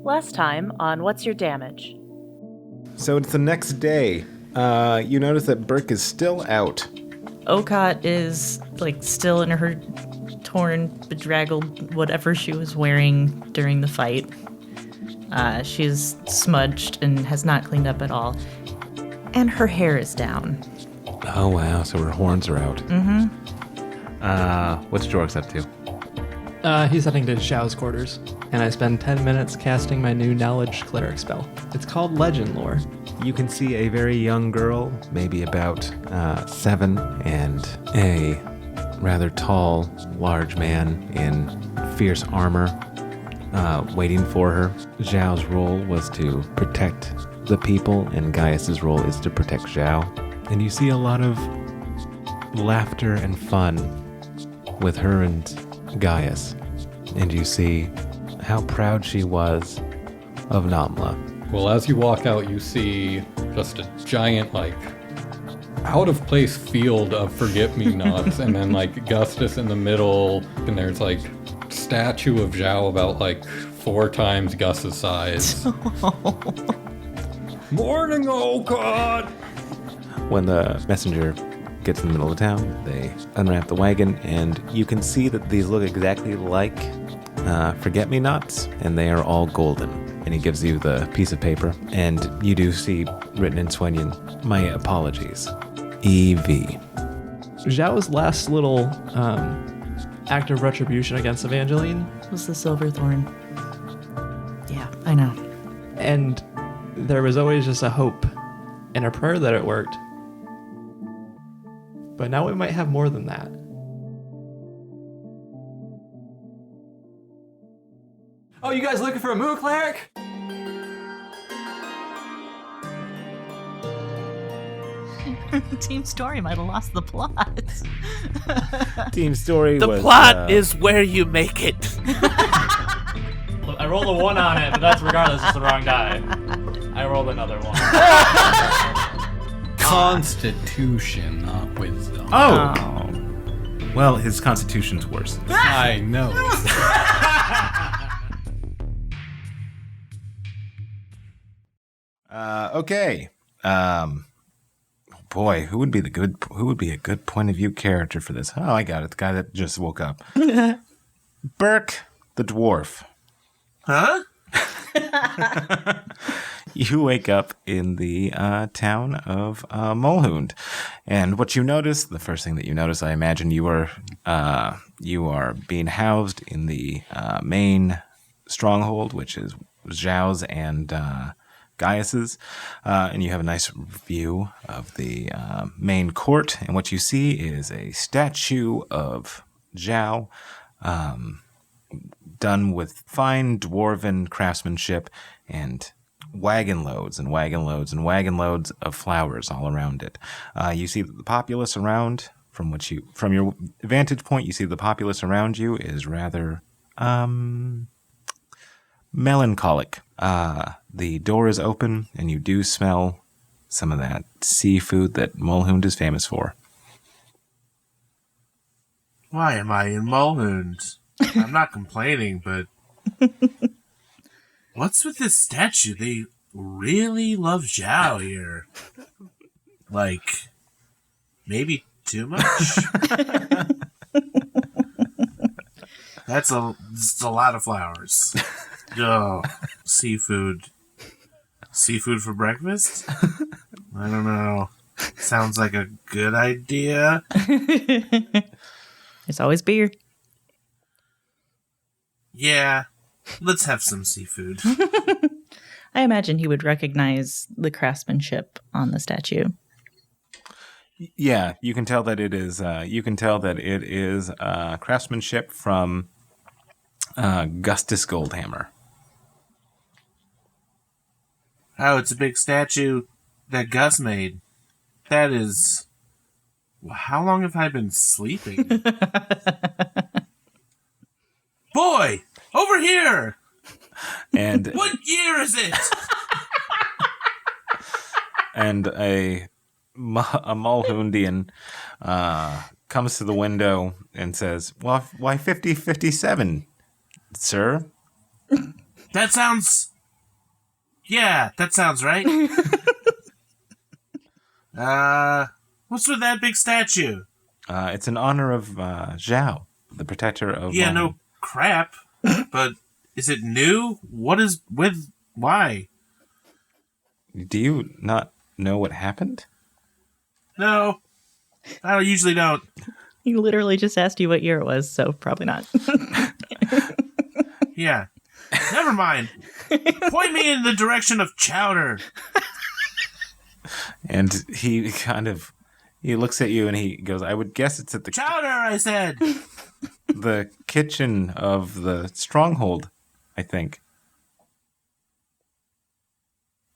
Last time on What's Your Damage? So it's the next day. You notice that Burke is still out. Okaat is, still in her torn, bedraggled whatever she was wearing during the fight. She's smudged and has not cleaned up at all. And her hair is down. Oh, wow. So her horns are out. Mm-hmm. What's Jorrix up to? He's heading to Xiao's quarters, and I spend 10 minutes casting my new Knowledge Cleric spell. It's called Legend Lore. You can see a very young girl, maybe about 7, and a rather tall, large man in fierce armor waiting for her. Xiao's role was to protect the people, and Gaius's role is to protect Xiao. And you see a lot of laughter and fun with her and Gaius, and you see how proud she was of Namla. Well, as you walk out, you see just a giant, out-of-place field of forget-me-nots, and then, Gustus in the middle, and there's, statue of Zhao about, 4 times Gus's size. Morning, Okaat! When the messenger gets in the middle of town, they unwrap the wagon, and you can see that these look exactly like forget-me-nots, and they are all golden. And he gives you the piece of paper, and you do see written in Swenyan, "My apologies, E.V." Zhao's last little act of retribution against Evangeline Was the Silverthorn. Yeah, I know. and there was always just a hope and a prayer that it worked. But now we might have more than that. Oh, you guys looking for a Moo Cleric? Team Story might have lost the plot. Team story The was... plot is where you make it. I rolled a 1 on it, but that's regardless, it's the wrong die. I rolled another 1. Constitution, not wisdom. Oh! Well, his constitution's worse. I know. Okay. Boy, who would be a good point of view character for this? Oh, I got it. The guy that just woke up. Burke, the dwarf. Huh? You wake up in the town of Mulhund, and what you notice, the first thing that you notice, I imagine you are being housed in the main stronghold, which is Zhao's and Gaius's, and you have a nice view of the main court, and what you see is a statue of Zhao, done with fine dwarven craftsmanship, and wagon loads and wagon loads and wagon loads of flowers all around it. You see the populace around, from your vantage point, you see the populace around you is rather melancholic. The door is open, and you do smell some of that seafood that Mulhund is famous for. Why am I in Mulhund? I'm not complaining, but what's with this statue? They really love Zhao here. Maybe too much? That's a lot of flowers. Oh, seafood. Seafood for breakfast? I don't know. Sounds like a good idea. There's always beer. Yeah, let's have some seafood. I imagine he would recognize the craftsmanship on the statue. Yeah, you can tell that it is. Craftsmanship from Gustus Goldhammer. Oh, it's a big statue that Gus made. That is... How long have I been sleeping? Boy! Over here! And What year is it? and a Mulhundian comes to the window and says, "Well, why 5057, sir?" That sounds Yeah, that sounds right. What's with that big statue? It's in honor of Zhao, the protector of. Yeah, no crap. But is it new? What is with? Why? Do you not know what happened? No, I usually don't. He literally just asked you what year it was, so probably not. Yeah. Never mind. Point me in the direction of chowder. And he he looks at you and he goes, I would guess it's at the Chowder, I said. the kitchen of the stronghold, I think.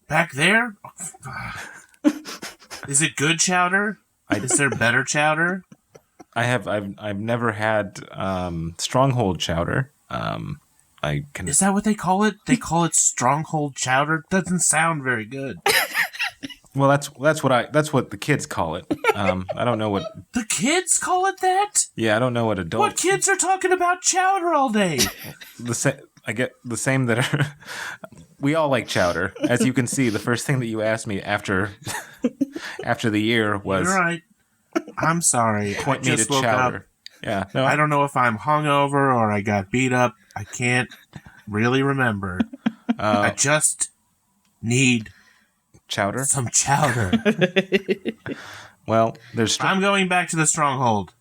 Back there? Is it good chowder? Is there better chowder? I've never had stronghold chowder. Is that what they call it? They call it stronghold chowder? Doesn't sound very good. Well, that's what the kids call it. I don't know what. The kids call it that? Yeah, I don't know what adults. What kids are talking about chowder all day? I get the same that are. We all like chowder, as you can see. The first thing that you asked me after the year was. You're right. I'm sorry. Point I me just to woke chowder. up. Yeah, no, I don't know if I'm hungover or I got beat up. I can't really remember. I just need chowder. some chowder. Well, there's. I'm going back to the stronghold.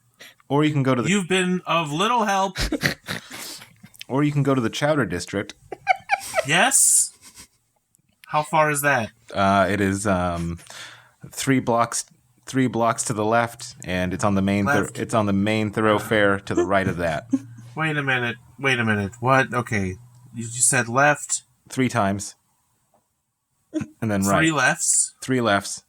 Or you can go to the. You've been of little help. Or you can go to the chowder district. Yes? How far is that? It is 3 blocks to the left, and it's on the main. Left. It's on the main thoroughfare to the right of that. Wait a minute. What? Okay. You said left. 3 times, and then 3 right. lefts. 3 lefts,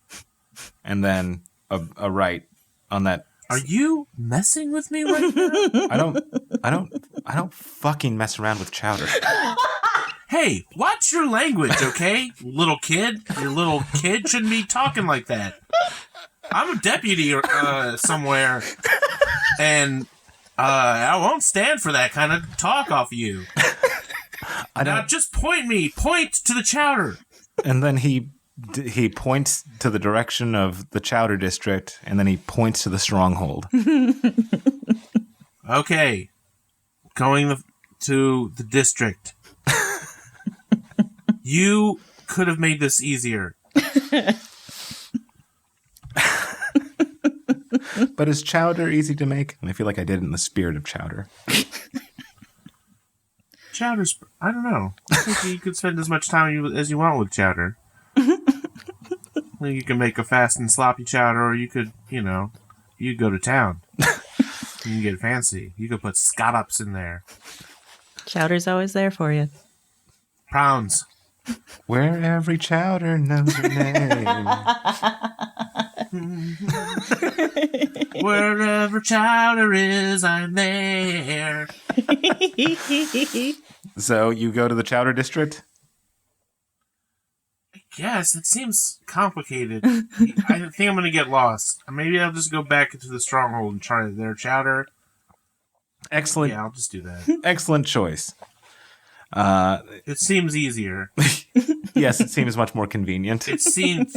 and then a right on that. Are you messing with me right now? I don't fucking mess around with chowder. Hey, watch your language, okay? Little kid. Your little kid shouldn't be talking like that. I'm a deputy somewhere, and I won't stand for that kind of talk off of you. Now just point to the chowder. And then he points to the direction of the chowder district, and then he points to the stronghold. Okay, going to the district. You could have made this easier. But is chowder easy to make? And I feel like I did it in the spirit of chowder. Chowder's... I don't know. I think you could spend as much time as you want with chowder. You can make a fast and sloppy chowder, or you could, you go to town. You can get fancy. You could put scallops in there. Chowder's always there for you. Prawns. Where every chowder knows your name. Wherever chowder is, I'm there. So you go to the chowder district? Yes, it seems complicated. I think I'm going to get lost. Maybe I'll just go back into the stronghold and try their chowder. Excellent. Yeah, I'll just do that. Excellent choice. It seems easier. Yes, it seems much more convenient. It seems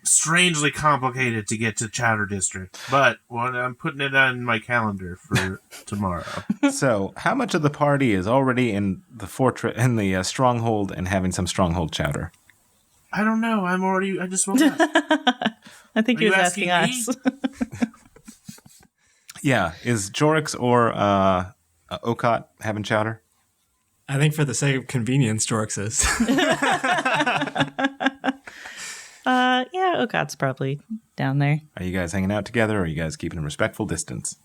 strangely complicated to get to Chowder District, but I'm putting it on my calendar for tomorrow. So, how much of the party is already in the fortress, in the stronghold, and having some stronghold chowder? I don't know. I just woke up. I think he was asking us. Yeah, is Jorrix or Okaat having chowder? I think for the sake of convenience, Jorrix is. Yeah, Okaat's probably down there. Are you guys hanging out together, or are you guys keeping a respectful distance?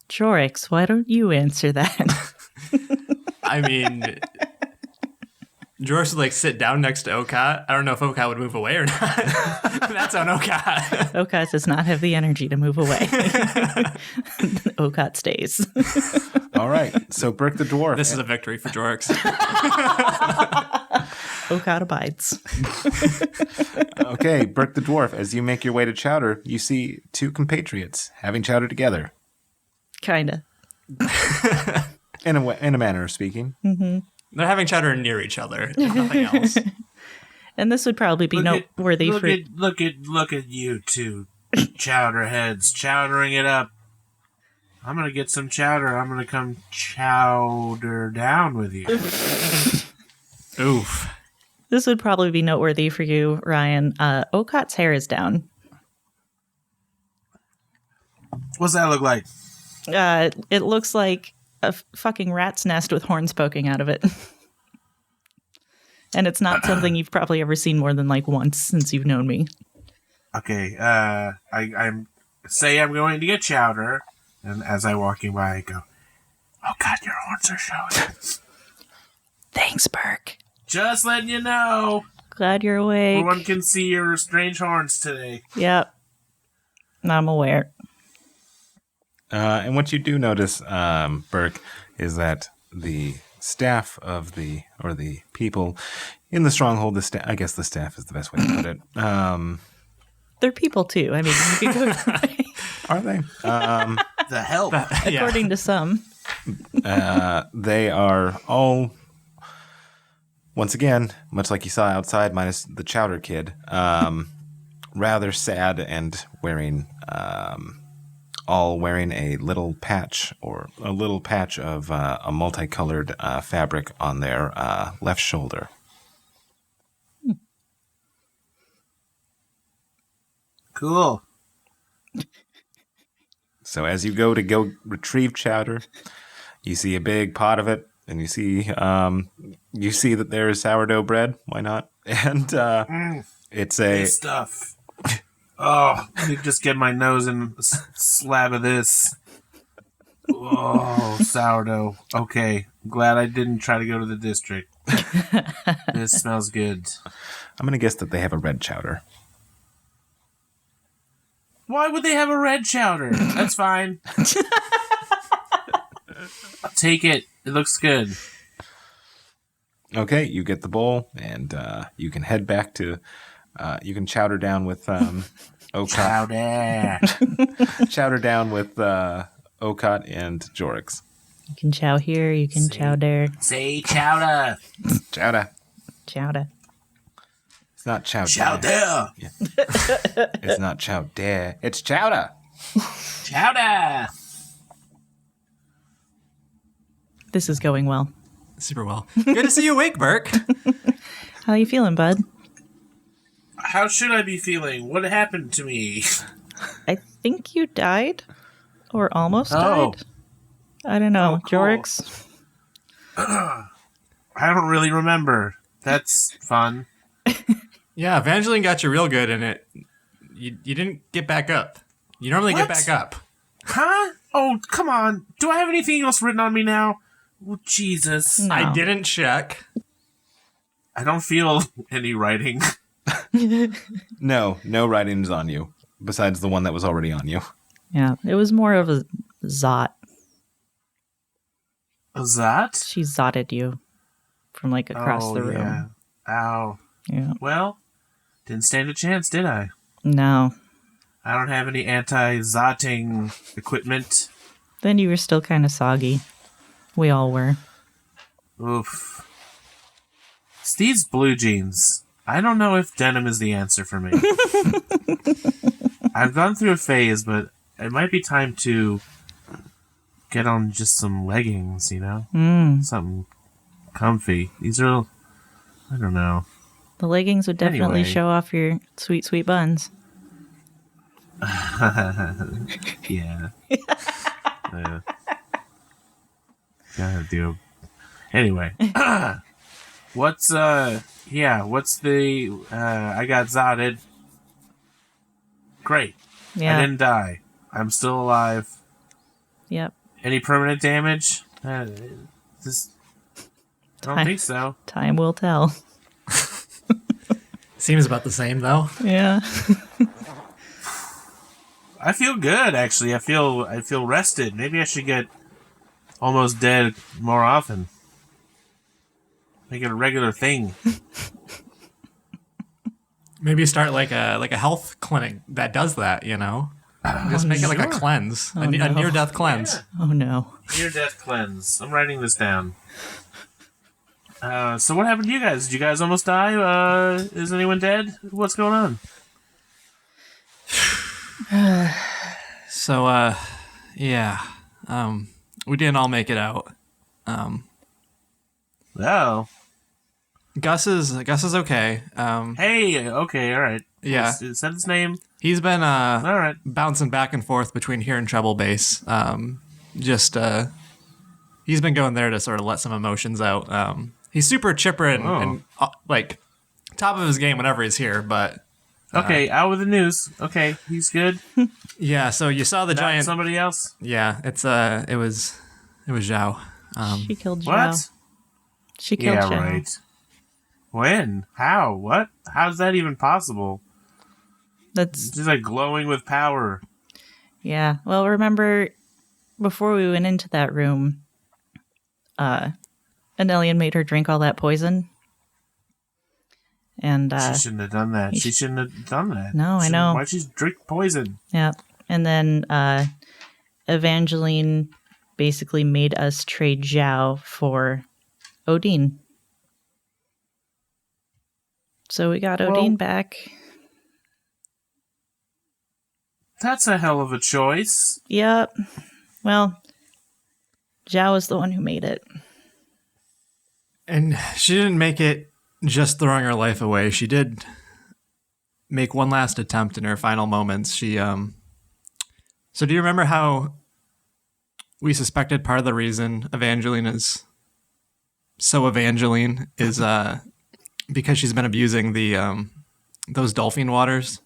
Jorrix, why don't you answer that? I mean, Jorrix would sit down next to Okaat. I don't know if Okaat would move away or not. That's on Okaat. Okaat does not have the energy to move away. Okaat stays. All right, so Burke the dwarf. This is a victory for Jorrix. Okaat abides. Okay, Burke the dwarf. As you make your way to chowder, you see 2 compatriots having chowder together. Kinda. In a manner of speaking. They're having chowder near each other, if nothing else. And this would probably be noteworthy for... Look at you two chowder heads chowdering it up. I'm gonna get some chowder. I'm gonna come chowder down with you. Oof. This would probably be noteworthy for you, Ryan. Okaat's hair is down. What's that look like? It looks like a fucking rat's nest with horns poking out of it. And it's not something you've probably ever seen more than like once since you've known me. Okay, I'm going to get chowder, and as I'm walking by, I go, "Oh God, your horns are showing." Thanks, Burke. Just letting you know. Glad you're awake. Everyone can see your strange horns today. Yep. I'm aware. And what you do notice, Burke, is that the staff of the people in the stronghold, I guess the staff is the best way to put it. They're people too. I mean, you could go Are they? The help. according to some. They are all, once again, much like you saw outside, minus the chowder kid, rather sad and all wearing a little patch of a multicolored fabric on their left shoulder. Cool. So as you go retrieve chowder, you see a big pot of it, and you see that there's sourdough bread. Why not? And it's a Good stuff. Oh, let me just get my nose in a slab of this. Oh, sourdough. Okay, glad I didn't try to go to the district. This smells good. I'm gonna guess that they have a red chowder. Why would they have a red chowder? That's fine. I'll take it. It looks good. Okay, you get the bowl, and you can head back to. You can chowder down with Okaat. Chowder. Chowder down with Okaat and Jorrix. You can chow here, you can chow there. Say chowder. Chowder. Chowder. It's not chowder. Chowder. It's not chowder. It's chowder. Chowder. This is going well. Super well. Good to see you awake, Burke. How you feeling, bud? How should I be feeling? What happened to me? I think you died. Or almost Oh. died. I don't know. Oh, cool. Jorrix? I don't really remember. That's fun. Yeah, Evangeline got you real good, and you didn't get back up. You normally What? get back up. Huh? Oh, come on. Do I have anything else written on me now? Oh, Jesus. No. I didn't check. I don't feel any writing. No writings on you, besides the one that was already on you. Yeah, it was more of a zot. Was that? She zotted you from like across the room. Yeah. Ow. Yeah. Well, didn't stand a chance, did I? No. I don't have any anti-zotting equipment. Then you were still kind of soggy. We all were. Oof. It's these blue jeans. I don't know if denim is the answer for me. I've gone through a phase, but it might be time to get on just some leggings, you know? Something comfy. These are, I don't know. The leggings would definitely Anyway. show off your sweet, sweet buns. Yeah. Yeah. Gotta do. Anyway. What's the, I got zotted. Great. Yeah. I didn't die. I'm still alive. Yep. Any permanent damage? Just, I don't think so. Time will tell. Seems about the same, though. Yeah. I feel good, actually. I feel rested. Maybe I should get almost dead more often. Make it a regular thing. Maybe start like a health clinic that does that, you know? Just make it like a cleanse. A no. near-death cleanse. Oh no. Near death cleanse. I'm writing this down. So what happened to you guys? Did you guys almost die? Is anyone dead? What's going on? So, yeah. We didn't all make it out. Oh. Gus is okay. Hey, okay, all right. Yeah. Is that his name? He's been All right. bouncing back and forth between here and Treble Base. He's been going there to sort of let some emotions out. He's super chipper and like top of his game whenever he's here, but Okay, out with the news. Okay, he's good. yeah, so you saw the Not giant somebody else? Yeah, it was Zhao. She killed Zhao. What? She killed Yeah, Zhao. right. When? How? What? How's that even possible? That's She's like glowing with power. yeah. Well, remember before we went into that room, Anelian made her drink all that poison. And She shouldn't have done that. She shouldn't have done that. No, I know. Why'd she drink poison? yeah. And then Evangeline basically made us trade Zhao for Odin. So we got Odin back. That's a hell of a choice. Yep. Well, Zhao is the one who made it. And she didn't make it just throwing her life away. She did make one last attempt in her final moments. She So do you remember how we suspected part of the reason Evangeline is so Evangeline is because she's been abusing the those dolphin waters?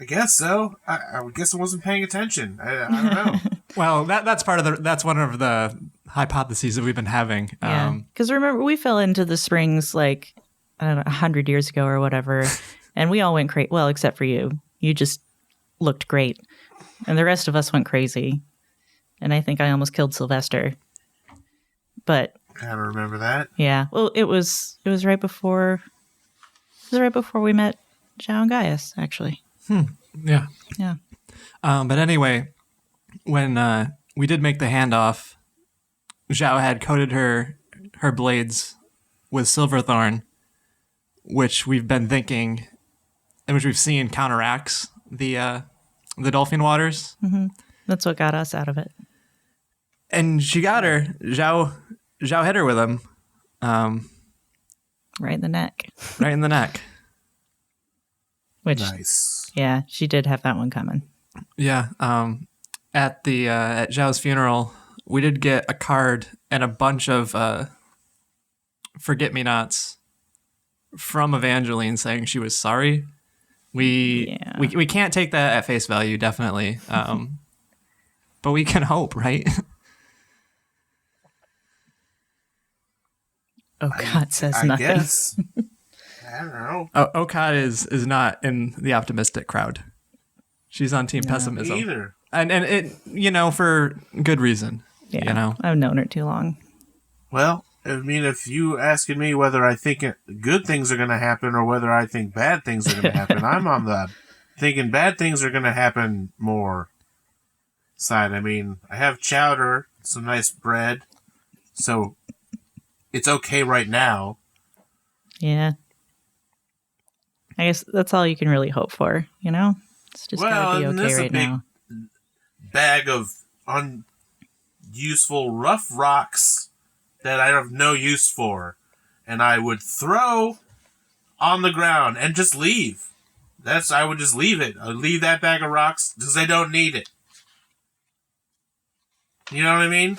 I guess so. I guess I wasn't paying attention. I don't know. Well, that's one of the hypotheses that we've been having. Yeah. Because remember, we fell into the springs like, I don't know, 100 years ago or whatever, and we all went crazy. Well, except for you. You just looked great. And the rest of us went crazy. And I think I almost killed Sylvester. But I don't remember that. yeah, well, it was right before we met Zhao and Gaius, actually. Yeah. Yeah. But anyway, when we did make the handoff, Zhao had coated her blades with silverthorn, which we've been thinking, and which we've seen counteracts the dolphin waters. Mm-hmm. That's what got us out of it. And she got her. Zhao hit her with him, Right in the neck. right in the neck. Which, Nice. yeah, she did have that one coming. Yeah. At Zhao's funeral, we did get a card and a bunch of forget-me-nots from Evangeline saying she was sorry. We can't take that at face value, definitely. But we can hope, right? Okaat says I nothing. guess. I don't know. Okaat is not in the optimistic crowd. She's on team pessimism. Either. And it, for good reason. Yeah, I've known her too long. Well, I mean, if you asking me whether I think good things are going to happen or whether I think bad things are going to happen, I'm on the thinking bad things are going to happen more side. I mean, I have chowder, some nice bread, so it's okay right now. Yeah. I guess that's all you can really hope for, It's just gotta be and okay this right is a big now. bag of unuseful rough rocks that I have no use for, and I would throw on the ground and just leave. I would just leave it. I would leave that bag of rocks because I don't need it. You know what I mean?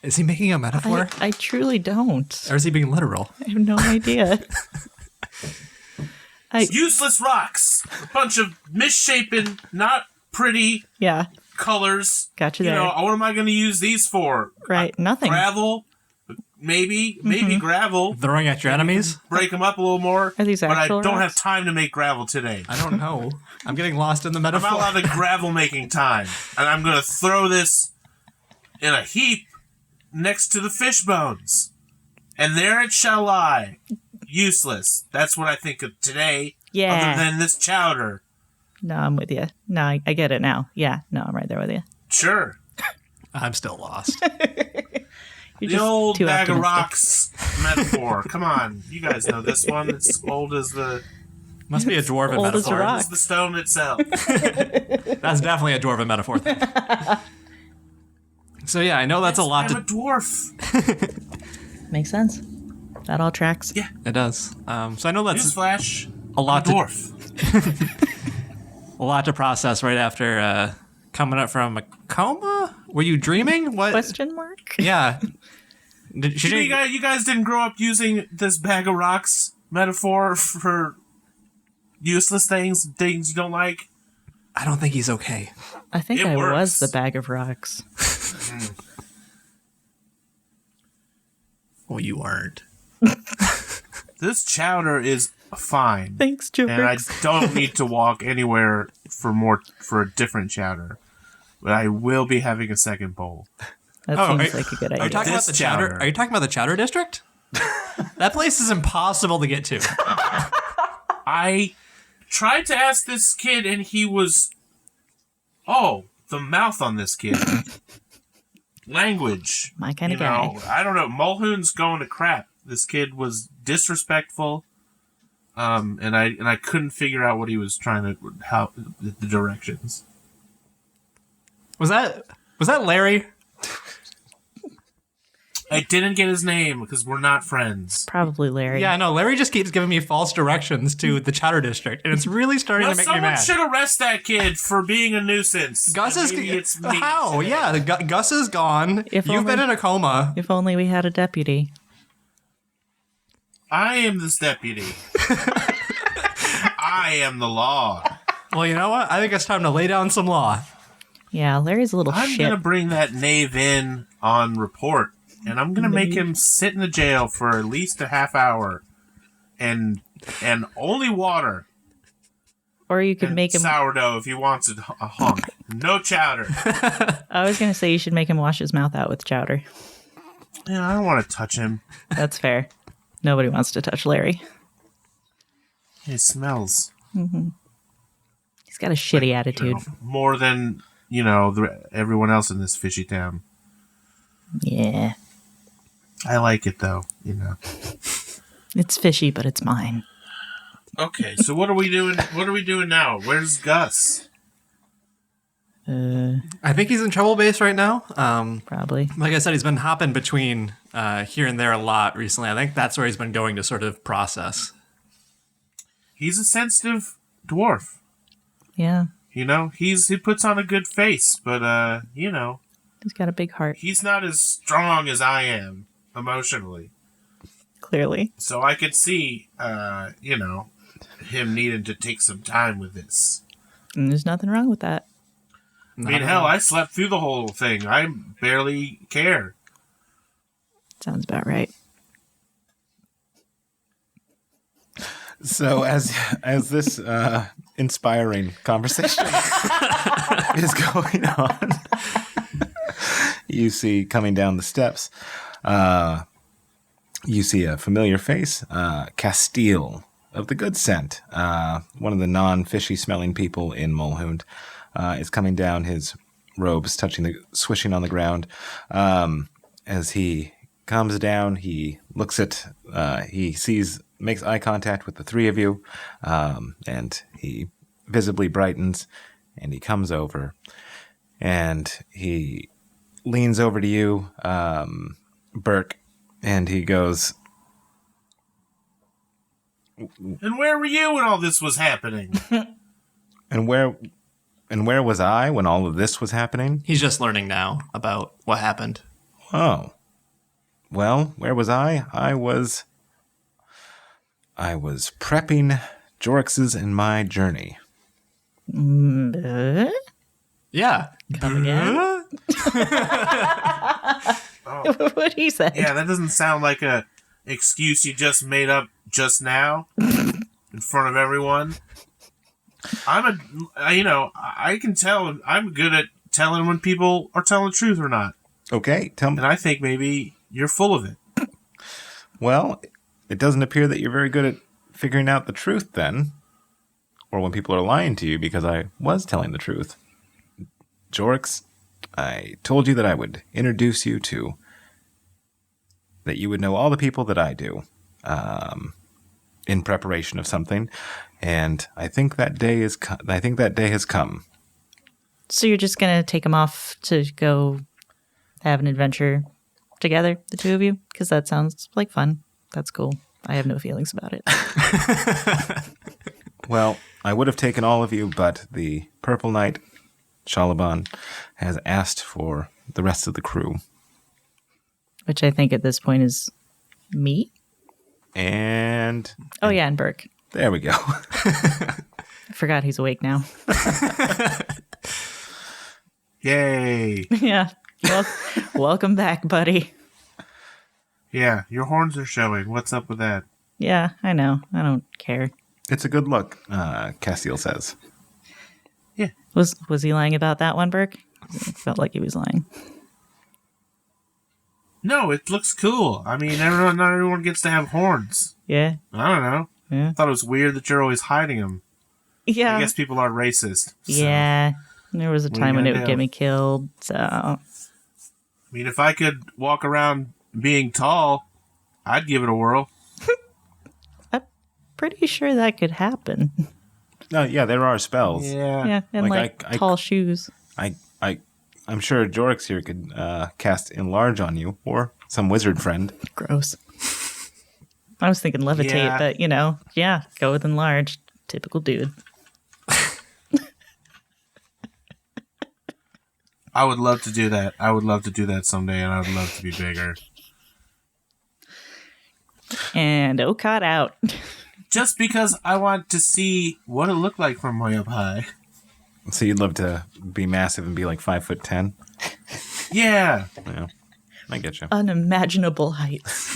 Is he making a metaphor? I truly don't. Or is he being literal? I have no idea. Useless rocks. A bunch of misshapen, not pretty Yeah, colors. gotcha You there. know, what am I going to use these for? Right, nothing. Gravel? Maybe gravel. Throwing at your enemies? Break them up a little more. Are these but I actual don't rocks? have time to make gravel today. I don't know. I'm getting lost in the I'm metaphor. not allowed to gravel making time. And I'm going to throw this in a heap next to the fish bones. And there it shall lie. Useless. That's what I think of today. Yeah. Other than this chowder. No, I'm with you. No, I get it now. Yeah, no, I'm right there with you. Sure. I'm still lost. You're The just old too bag of optimistic. rocks metaphor. Come on, you guys know this one. It's old as the Must be a dwarven Old as a metaphor. rock. as the stone itself. That's definitely a dwarven metaphor thing. So yeah, I know that's a lot I'm a to. dwarf. Makes sense. That all tracks. Yeah. It does. So I know that's Newsflash. a lot I'm a to dwarf. a lot to process right after coming up from a coma. Were you dreaming? What? Question mark? Yeah. Did she? You guys didn't grow up using this bag of rocks metaphor for useless things you don't like. I don't think he's okay. I think It I was works. the bag of rocks. Well, you weren't. This chowder is fine. Thanks, And I Jorrix. don't need to walk anywhere for a different chowder. But I will be having a second bowl. That Oh, seems are- like a good Are you idea. talking about the This chowder? chowder. Are you talking about the chowder district? That place is impossible to get to. I tried to ask this kid, and he was... Oh, the mouth on this kid. Language. My kind You of guy. know, I don't know. Mulhoon's going to crap. This kid was disrespectful, and I couldn't figure out what he was trying to... How the directions. Was that Larry? I didn't get his name because we're not friends. Probably Larry. Yeah, no. Larry just keeps giving me false directions to the chowder district, and it's really starting Well, to make me someone mad. should arrest that kid for being a nuisance. Gus And is maybe it's me how? today. Yeah, Gus is gone. If You've been only- in a coma. If only we had a deputy. I am this deputy. I am the law. Well, you know what? I think it's time to lay down some law. Yeah, Larry's a little I'm shit. gonna bring that knave in on report, and I'm gonna make him sit in the jail for at least a half hour, and only water Or you could and make him. sourdough if he wants a hunk. No chowder. I was gonna say you should make him wash his mouth out with chowder. Yeah, I don't want to touch him. That's fair. Nobody wants to touch Larry. It smells. He's got a shitty attitude. More than everyone else in this fishy town. Yeah, I like it though. it's fishy, but it's mine. Okay, so what are we doing? What are we doing now? Where's Gus? I think he's in trouble base right now. Probably. Like I said, he's been hopping between here and there a lot recently. I think that's where he's been going to sort of process. He's a sensitive dwarf. Yeah, He puts on a good face, but he's got a big heart. he's not as strong as I am emotionally. Clearly. So I could see him needing to take some time with this. And there's nothing wrong with that. I mean, hell, I slept through the whole thing. I barely care. Sounds about right. So as this inspiring conversation is going on, you see coming down the steps, you see a familiar face, Castille of the Good Scent, one of the non-fishy smelling people in Mulhound, is coming down, his robes swishing on the ground. As he comes down, he looks makes eye contact with the three of you, and he visibly brightens, and he comes over, and he leans over to you, Burke, and he goes, And where were you when all this was happening? and where was I when all of this was happening? He's just learning now about what happened. Oh. Well, where was I? I was prepping Jorrix's and my journey. Yeah. Come again? What he said. Yeah, that doesn't sound like a excuse you just made up just now in front of everyone. I can tell. I'm good at telling when people are telling the truth or not, Okay, tell me. and I think maybe you're full of it. Well, it doesn't appear that you're very good at figuring out the truth then, or when people are lying to you, because I was telling the truth. Jorrix, I told you that I would introduce you to that you would know all the people that I do in preparation of something, and I think that day has come. So you're just going to take him off to go have an adventure together, the two of you? Because that sounds like fun. That's cool. I have no feelings about it. Well, I would have taken all of you, but the Purple Knight, Shalabin, has asked for the rest of the crew. Which I think at this point is me? And... Oh, yeah, and Burke. There we go. I forgot he's awake now. Yay. Yeah. Well, welcome back, buddy. Yeah, your horns are showing. What's up with that? Yeah, I know. I don't care. It's a good look, Castille says. Yeah. Was he lying about that one, Burke? It felt like he was lying. No, it looks cool. I mean, not everyone gets to have horns. Yeah. I don't know. Yeah. I thought it was weird that you're always hiding them. Yeah. I guess people are racist. So. Yeah. There was a time when it would get me killed, so... I mean, if I could walk around being tall, I'd give it a whirl. I'm pretty sure that could happen. No, yeah, there are spells. Yeah, and like tall shoes. I'm sure Jorrix here could cast Enlarge on you, or some wizard friend. Gross. I was thinking levitate, but go with Enlarge. Typical dude. I would love to do that. I would love to do that someday, and I would love to be bigger. And Okaat out. Just because I want to see what it looked like from way up high. So you'd love to be massive and be like 5'10"? Yeah. Yeah, I get you. Unimaginable heights.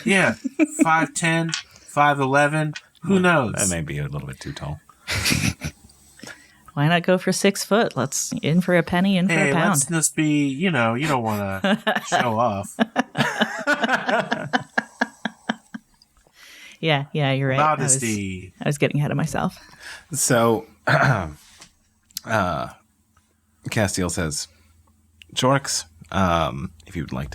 Yeah. 5'10", 5'11". Who knows? That may be a little bit too tall. Why not go for 6 foot? Let's in for a penny, in for a pound. Let's just be, you don't want to show off. Yeah, you're right. Modesty. I was getting ahead of myself. So, Castille says, Jorrix, if you'd like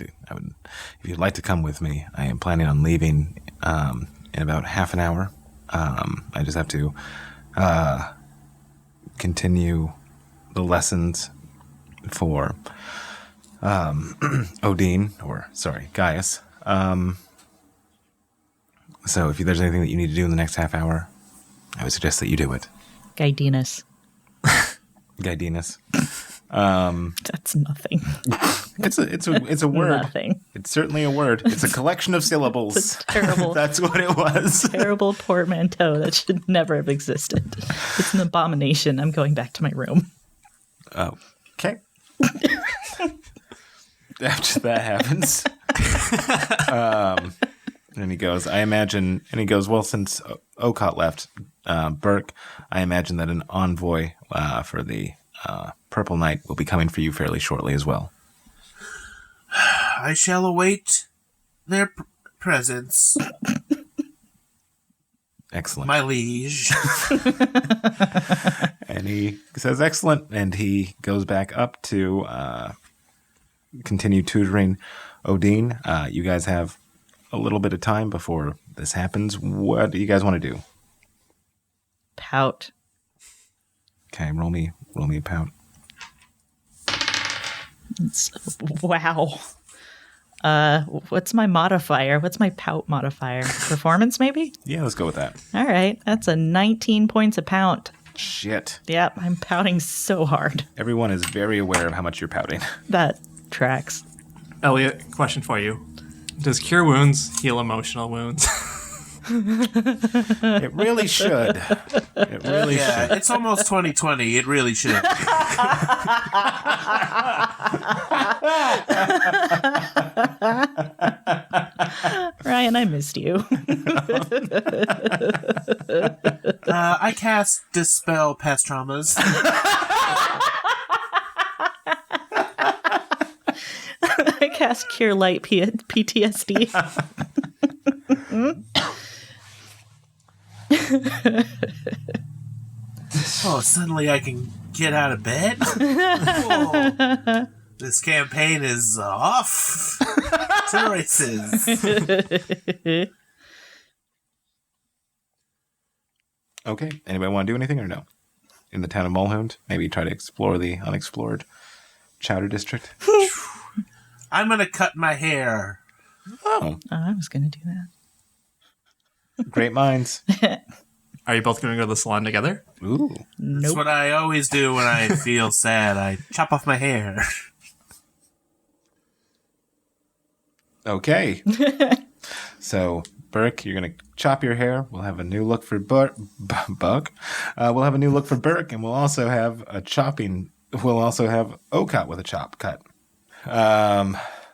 to come with me, I am planning on leaving in about half an hour. I just have to continue the lessons for Gaius. So if there's anything that you need to do in the next half hour, I would suggest that you do it. Gaidinus. Gaidinus. That's nothing. It's a word. Nothing. It's certainly a word. It's a collection of syllables. It's a terrible. That's what it was. Terrible portmanteau that should never have existed. It's an abomination. I'm going back to my room. Oh, okay. After that happens, and he goes, well, since Okaat left, Burke, I imagine that an envoy for the Purple Knight will be coming for you fairly shortly as well. I shall await their presence. Excellent. My liege. And he says, excellent, and he goes back up to continue tutoring Odin. You guys have a little bit of time before this happens. What do you guys want to do? Pout. Okay, roll me a pout. Wow. What's my modifier? What's my pout modifier? Performance, maybe? Yeah, let's go with that. All right. That's a 19 points a pout. Shit. Yep, I'm pouting so hard. Everyone is very aware of how much you're pouting. That tracks. Elliot, question for you. Does cure wounds heal emotional wounds? It really should. It really should. It's almost 2020. It really should. Ryan, I missed you. I cast Dispel Past Traumas. I cast Cure Light PTSD. Oh, suddenly I can get out of bed? Oh. This campaign is off to the races. Okay. Anybody want to do anything or no? In the town of Mulhound, maybe try to explore the unexplored Chowder District. I'm gonna cut my hair. Oh, I was going to do that. great minds. Are you both going to go to the salon together? Ooh. That's Nope. what I always do when I feel sad. I chop off my hair. Okay. So, Burke, you're going to chop your hair. We'll have a new look for Buck. We'll have a new look for Burke, and we'll also have a chopping. We'll also have Okaat with a chop cut.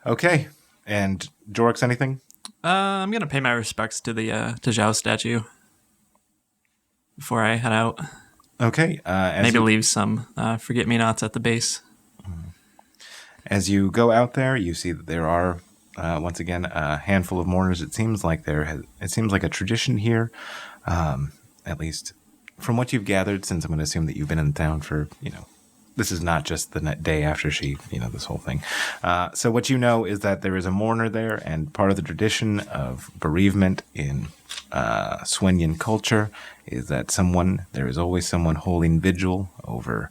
Okay. And Jorrix, anything? I'm going to pay my respects to the to Zhao statue before I head out. Okay. Maybe leave some forget-me-nots at the base. As you go out there, you see that there are once again a handful of mourners. It seems like a tradition here, at least from what you've gathered. Since I'm going to assume that you've been in town for this is not just the day after she this whole thing. So what you know is that there is a mourner there, and part of the tradition of bereavement in Swenyan culture is that there is always someone holding vigil over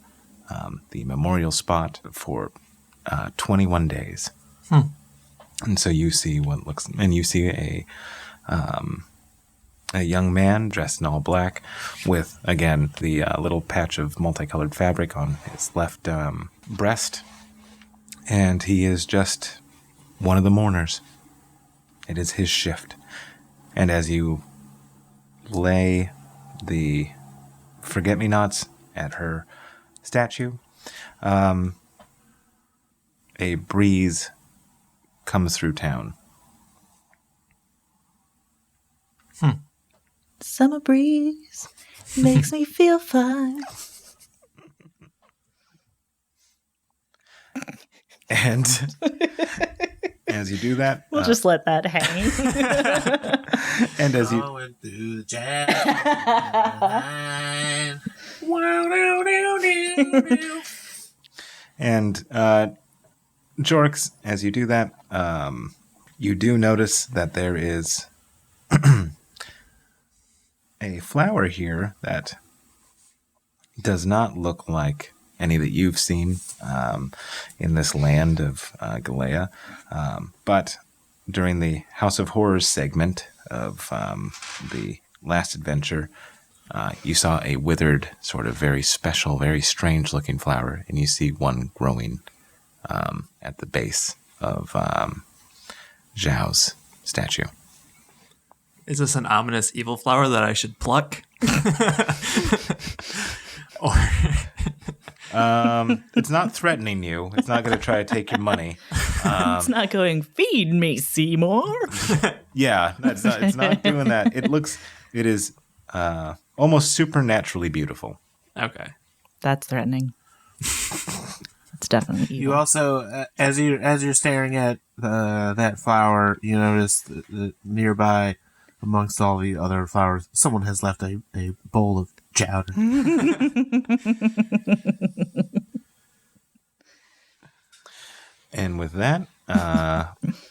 the memorial spot for 21 days. And so you see a young man dressed in all black with, again, the little patch of multicolored fabric on his left breast. And he is just one of the mourners. It is his shift. And as you lay the forget-me-nots at her statue, a breeze comes through town. Summer breeze makes me feel fine. And as you do that, We'll just let that hang. and as you Going through the jam. and Jorrix, as you do that, you do notice that there is a flower here that does not look like any that you've seen in this land of Galea. But during the House of Horrors segment of the last adventure, you saw a withered, sort of very special, very strange-looking flower, and you see one growing at the base of Zhao's statue. Is this an ominous evil flower that I should pluck? Or It's not threatening you. It's not going to try to take your money. It's not going, feed me, Seymour. Yeah, it's not doing that. It is almost supernaturally beautiful. okay. That's threatening. It's definitely evil. You also, as you're staring at that flower, you notice that nearby, amongst all the other flowers, someone has left a bowl of chowder. And with that,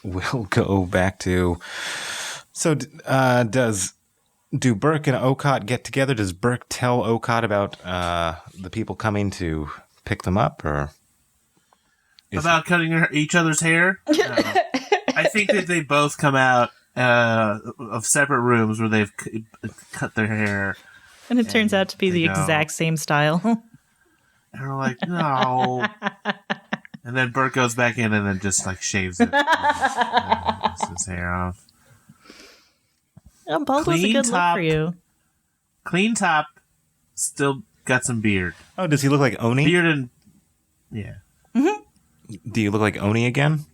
we'll go back to. So, do Burke and Okaat get together? Does Burke tell Okaat about the people coming to pick them up, or About cutting each other's hair? No. I think that they both come out of separate rooms where they've cut their hair. And it turns out to be the they go. exact same style. And we're like, no. And then Bert goes back in and then just like shaves it. Takes his hair off. Bald was a Clean good look top. for you. Clean top, still got some beard. oh, does he look like Oni? Beard and yeah. Do you look like Oni again?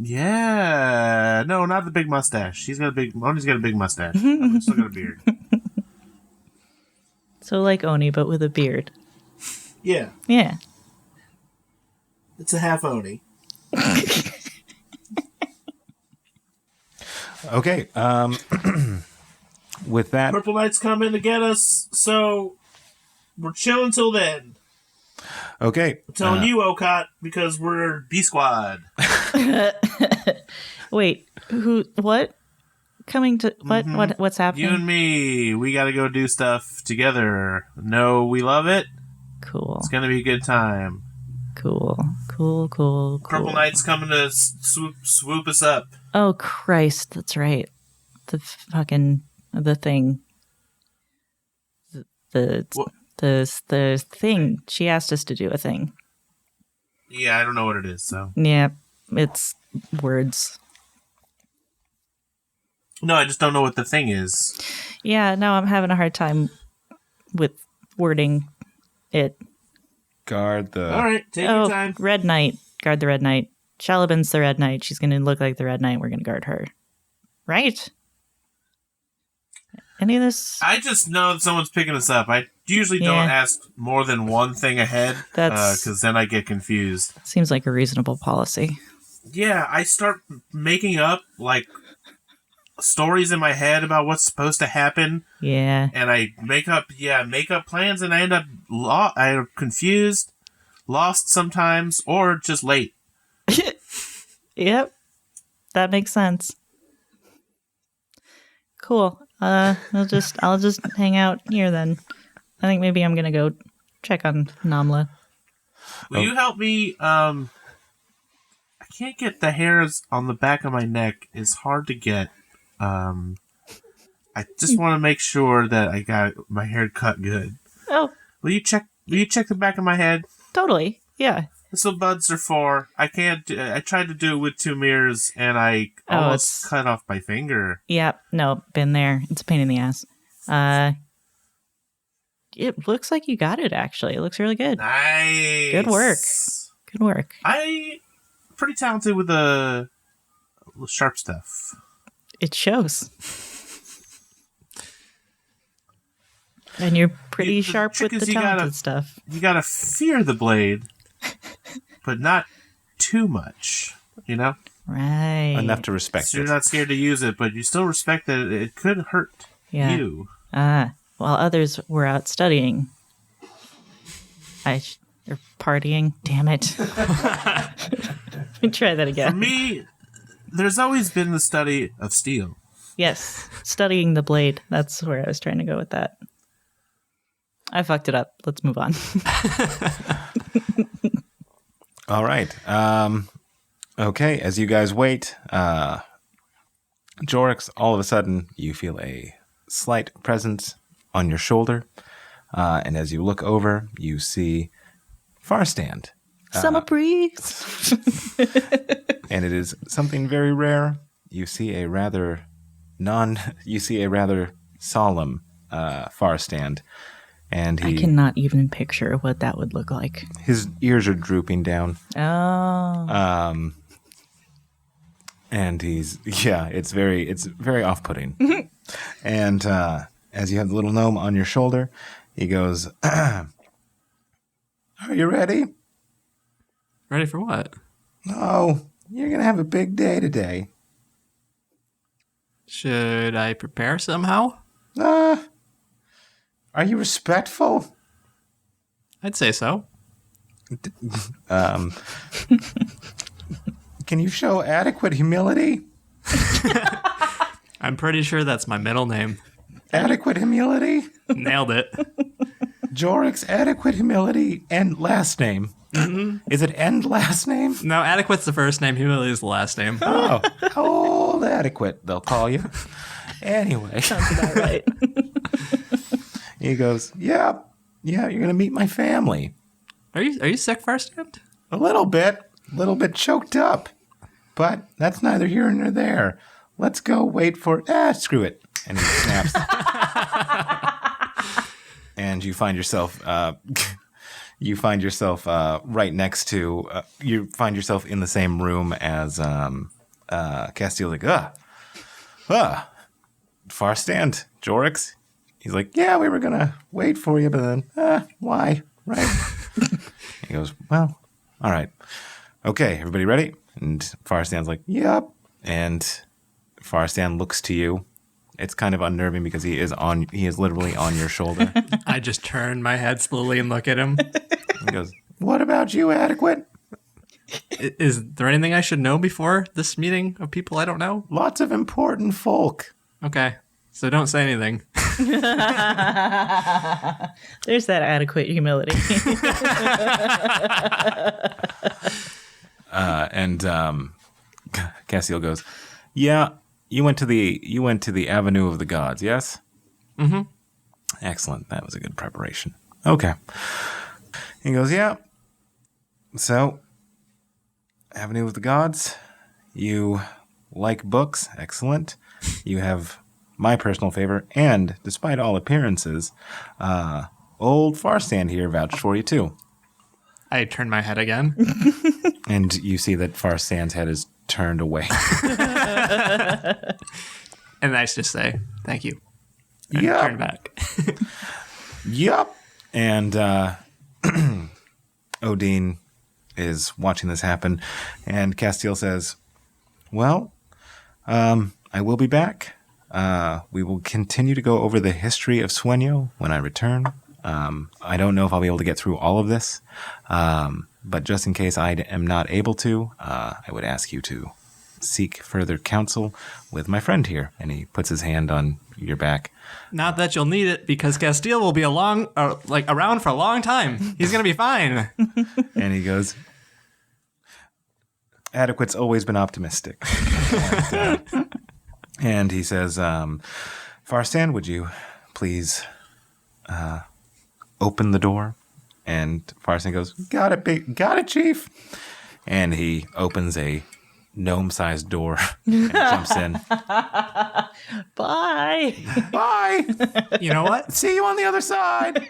Yeah. No, not the big mustache. Oni's got a big mustache. I've still got a beard. So like Oni, but with a beard. Yeah. Yeah. It's a half Oni. Okay. With that, Purple Knight's coming to get us, so we're chilling till then. Okay. I'm telling you, Okaat, because we're B Squad. Wait, who? What? Coming to what? What's happening? You and me, we got to go do stuff together. No, we love it. Cool. It's gonna be a good time. Cool. Purple Knight's coming to swoop us up. Oh Christ, that's right. The fucking the thing. The thing. She asked us to do a thing. Yeah, I don't know what it is. So Yeah, it's words. no, I just don't know what the thing is. Yeah, no, I'm having a hard time with wording it. Guard the. All right, take your time. Red Knight. Guard the Red Knight. Shalabin's the Red Knight. She's going to look like the Red Knight. We're going to guard her. Right? Any of this? I just know that someone's picking us up. I usually don't ask more than one thing ahead, because then I get confused. Seems like a reasonable policy. Yeah, I start making up like stories in my head about what's supposed to happen. Yeah. And I make up plans, and I end up I'm confused, lost sometimes, or just late. Yep. That makes sense. Cool. I'll just hang out here then. I think maybe I'm gonna go check on Namla. Will you help me? I can't get the hairs on the back of my neck. It's hard to get. I just want to make sure that I got my hair cut good. Oh, Will you check the back of my head? totally. Yeah. That's what buds are for. I can't. I tried to do it with 2 mirrors, and I almost cut off my finger. Yep. No, been there. It's a pain in the ass. It looks like you got it, actually. It looks really good. Nice. Good work. Good work. I'm pretty talented with the sharp stuff. It shows. And you're pretty The sharp trick with is the you gotta- talented stuff. You gotta fear the blade, but not too much. You know, Right. Enough to respect so it. you're not scared to use it, but you still respect that it could hurt Yeah. you. While others were out studying. Or partying. Damn it. Let me try that For again. me, there's always been the study of steel. Yes. Studying the blade. That's where I was trying to go with that. I fucked it up. Let's move on. All right. Okay, as you guys wait, Jorrix, all of a sudden, you feel a slight presence on your shoulder. And as you look over, you see Farstand. Summer breeze. And it is something very rare. You see a rather solemn Farstand. And I cannot even picture what that would look like. his ears are drooping down. Oh. And it's very off-putting. And as you have the little gnome on your shoulder, he goes, "Are you ready? Ready for what? Oh, you're gonna have a big day today. Should I prepare somehow? Are you respectful? I'd say so. Can you show adequate humility? I'm pretty sure that's my middle name. Adequate humility? Nailed it. Jorrix, adequate humility and last name. Is it end last name? No, adequate's the first name. Humility is the last name. Oh, old adequate, they'll call you. Anyway. Sounds about right. He goes, yeah, you're going to meet my family. Are you sick, Farstand? A little bit choked up. But that's neither here nor there. Let's go wait for, screw it. And he snaps. And you find yourself right next to, you find yourself in the same room as Castille. Like, Farstand, Jorrix. He's like, yeah, we were going to wait for you, but then, why? Right? He goes, well, all right. Okay, everybody ready? And Farstand's like, yep. And Farstand looks to you. It's kind of unnerving because he is literally on your shoulder. I just turn my head slowly and look at him. He goes, what about you, Adequate? Is there anything I should know before this meeting of people I don't know? Lots of important folk. Okay, so don't say anything. There's that adequate humility. Castille goes, yeah, you went to the Avenue of the Gods, yes? Mm-hmm. Excellent. That was a good preparation. Okay. He goes, yeah. So, Avenue of the Gods, you like books. Excellent. You have my personal favor, and despite all appearances, old Farstand here vouched for you too. I turn my head again. And you see that Farstand's head is turned away. And I just say, thank you. And Yep. turn back. Yup. And Odin is watching this happen, and Castille says, well, I will be back. We will continue to go over the history of Sueño when I return. I don't know if I'll be able to get through all of this, but just in case I am not able to, I would ask you to seek further counsel with my friend here. And he puts his hand on your back. Not that you'll need it, because Castille will be around for a long time. He's gonna be fine. And he goes, Adequate's always been optimistic. And he says, Farstand, would you please open the door? And Farstand goes, got it, Chief. And he opens a gnome-sized door and jumps in. Bye. Bye. You know what? See you on the other side.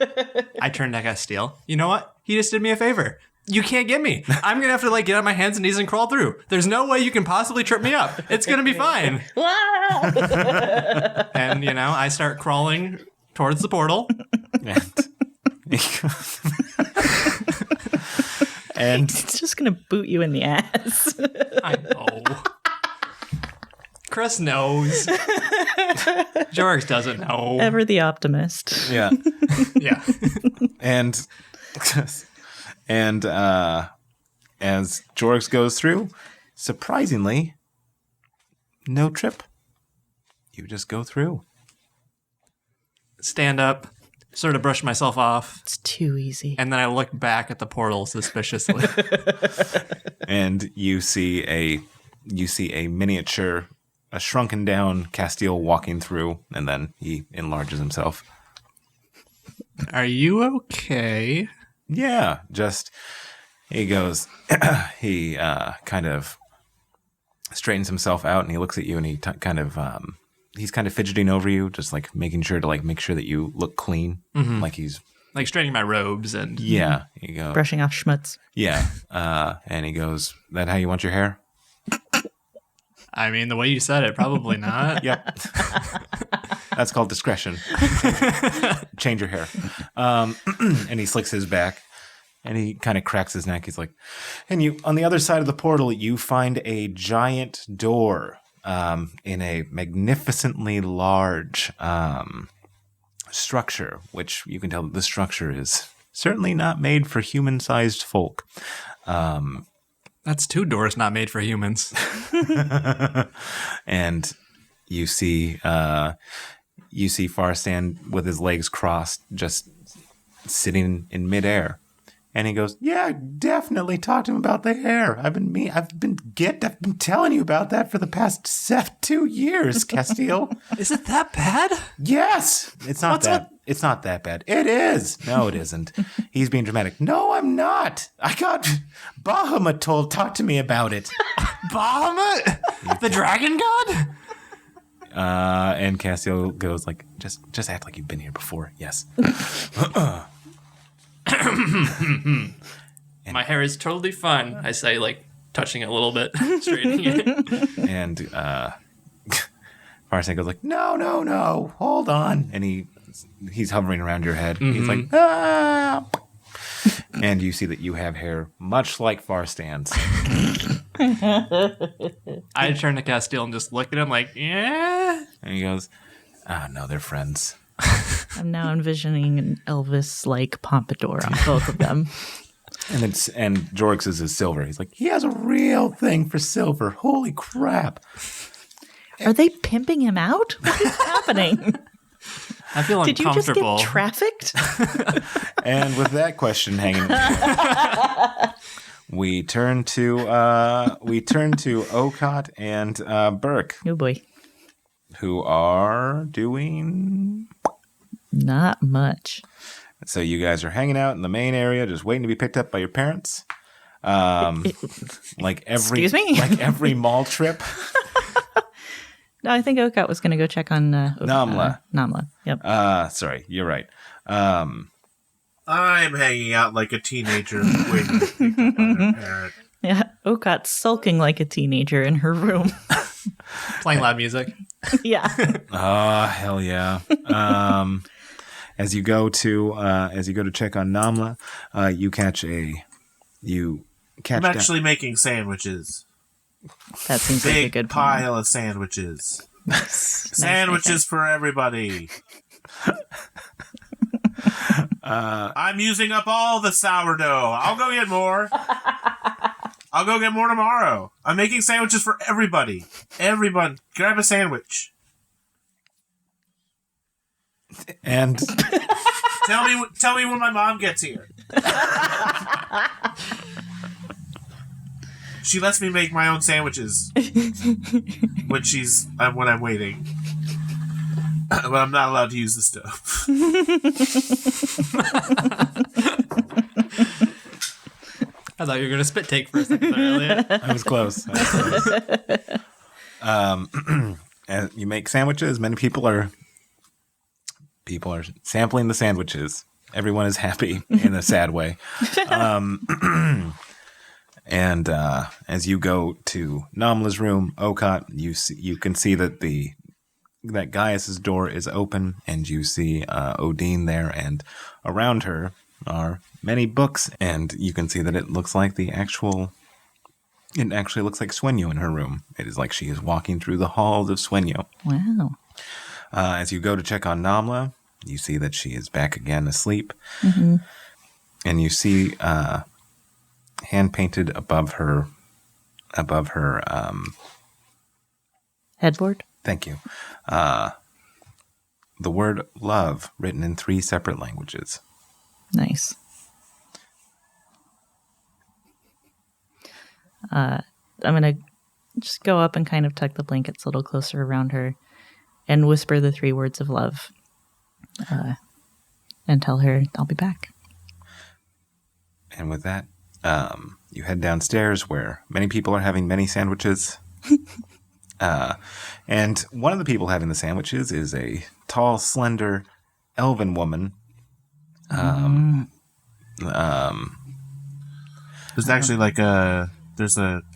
I turned to Castille. You know what? He just did me a favor. You can't get me. I'm gonna have to get on my hands and knees and crawl through. There's no way you can possibly trip me up. It's gonna be fine. And I start crawling towards the portal. And It's just gonna boot you in the ass. I know. Chris knows. Jorrix doesn't know. Ever the optimist. yeah. Yeah. And as Jorrix goes through, surprisingly, no trip. You just go through. Stand up, sort of brush myself off, It's too easy. and then I look back at the portal suspiciously. And you see a miniature, a shrunken down Castille walking through, and then he enlarges himself. Are you okay? Yeah, just he goes. He kind of straightens himself out, and he looks at you, and he he's kind of fidgeting over you, just making sure to make sure that you look clean, like he's Straightening my robes and yeah. You go Brushing off schmutz. yeah, and he goes, "That how you want your hair?" I mean, the way you said it, probably not. Yep. That's called discretion. Change your hair. And he slicks his back, and he kind of cracks his neck. He's like, and you, on the other side of the portal, you find a giant door in a magnificently large structure, which you can tell that the structure is certainly not made for human-sized folk. That's two doors not made for humans. And you see Farstand with his legs crossed, just sitting in midair. And he goes, "Yeah, definitely talk to him about the hair. I've been telling you about that for the past 2 years, Castille." Is it that bad? Yes, it's not It's not that bad. It is. No, it isn't. He's being dramatic. No, I'm not. I got Bahamut talk to me about it. Bahamut? The dragon god? And Castille goes just act like you've been here before. Yes. My hair is totally fine, I say, touching it a little bit, straightening it. And Farstand goes no, hold on. And he's hovering around your head. He's like, ah. And you see that you have hair much like Farstand's. I turn to Castille and just look at him yeah. And he goes, no, they're friends. I'm now envisioning an Elvis-like pompadour on both of them. And Jorrix is silver. He's like, he has a real thing for silver. Holy crap. Are they pimping him out? What is happening? I feel Did you just uncomfortable. get trafficked? And with that question hanging, we turn to Okaat and Burke, Oh boy. who are doing. Not much. So you guys are hanging out in the main area, just waiting to be picked up by your parents. Like every Excuse me? like every mall trip. No, I think Okaat was going to go check on Namla. Namla. Yep. Sorry, you're right. I'm hanging out like a teenager waiting to pick up on her parent. Yeah. Okaat's sulking like a teenager in her room. Playing loud music. Yeah. Oh, hell yeah. As you go to check on Namla, you catch I'm down- actually making sandwiches. That seems like a Big good plan. pile of sandwiches. Sandwiches for everybody. I'm using up all the sourdough. I'll go get more. I'll go get more tomorrow. I'm making sandwiches for everybody. Everyone, grab a sandwich. and Tell me when my mom gets here. She lets me make my own sandwiches when I'm waiting. But I'm not allowed to use the stove. I thought you were going to spit take for a second there, Elliot. I was close. And you make sandwiches. Many people are sampling the sandwiches. Everyone is happy in a sad way. And as you go to Namla's room, Okaat, you can see that that Gaius's door is open, and you see Odine there, and around her are many books, and you can see that it looks like it actually looks like Swenyo in her room. It is like she is walking through the halls of Swenyo. Wow. As you go to check on Namla, you see that she is back again asleep, and you see hand painted above her Headboard? thank you, the word love written in 3 separate languages. Nice. I'm going to just go up and kind of tuck the blankets a little closer around her and whisper the 3 words of love and tell her I'll be back. And with that, you head downstairs where many people are having many sandwiches. And one of the people having the sandwiches is a tall, slender, elven woman. There's actually